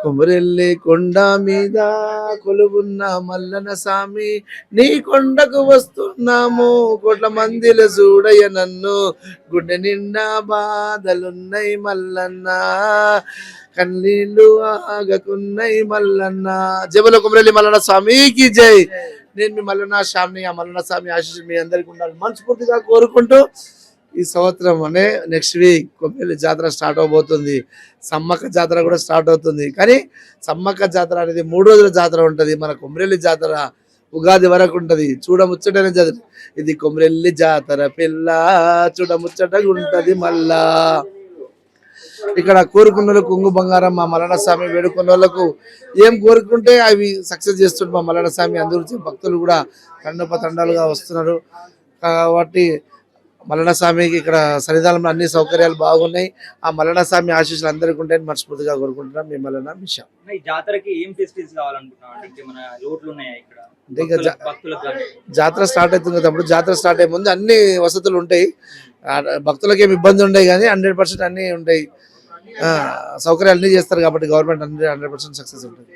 కొమరెల్లి కొండ మీద కొలువున్న మల్లన స్వామి నీ కొండకు వస్తున్నాము కోట్ల మందిలో చూడయ్య నన్ను గుండె నిండా బాధలున్నాయి మల్లన్న కన్నీళ్ళు ఆగకున్నాయి మల్లన్న జబల కొమరెల్లి మల్లన్న స్వామికి జై. నేను మీ మల్లన్న స్వామిని ఆ మల్లన్న స్వామి ఆశీస్సులు మీ అందరికీ ఉండాలి మనస్ఫూర్తిగా కోరుకుంటూ ఈ సంవత్సరం అనే నెక్స్ట్ వీక్ కొమరెల్లి జాతర స్టార్ట్ అవబోతుంది. సమ్మక్క జాతర కూడా స్టార్ట్ అవుతుంది. కానీ సమ్మక్క జాతర అనేది 3 రోజుల జాతర ఉంటుంది. మన కొమరెల్లి జాతర ఉగాది వరకు ఉంటుంది. చూడముచ్చటైన జాతర ఇది కొమరెల్లి జాతర పిల్ల చూడముచ్చటగా ఉంటది మళ్ళా. ఇక్కడ కోరుకున్న వాళ్ళకు కొంగు బంగారం మా మల్లన్న స్వామి వేడుకున్న వాళ్ళకు ఏం కోరుకుంటే అవి సక్సెస్ చేస్తుండే మా మల్లన్న స్వామి. అందరూ భక్తులు కూడా తండాలుగా వస్తున్నారు కాబట్టి మల్లన్న స్వామికి ఇక్కడ సన్నిధానంలో అన్ని సౌకర్యాలు బాగున్నాయి. ఆ మల్లన్న స్వామి ఆశీస్సులు అందరికీ ఉంటాయని మనస్ఫూర్తిగా కోరుకుంటున్నాం. మీ మల్లన్న మిషా. జాతర స్టార్ట్ అవుతుంది కదా, అప్పుడు జాతర స్టార్ట్ అయ్యే ముందు అన్ని వసతులు ఉంటాయి. భక్తులకు ఏమి ఇబ్బంది ఉంటాయి కానీ 100% అన్ని ఉంటాయి. సౌకర్యాలు అన్ని చేస్తారు కాబట్టి గవర్నమెంట్ 100% సక్సెస్ ఉంటుంది.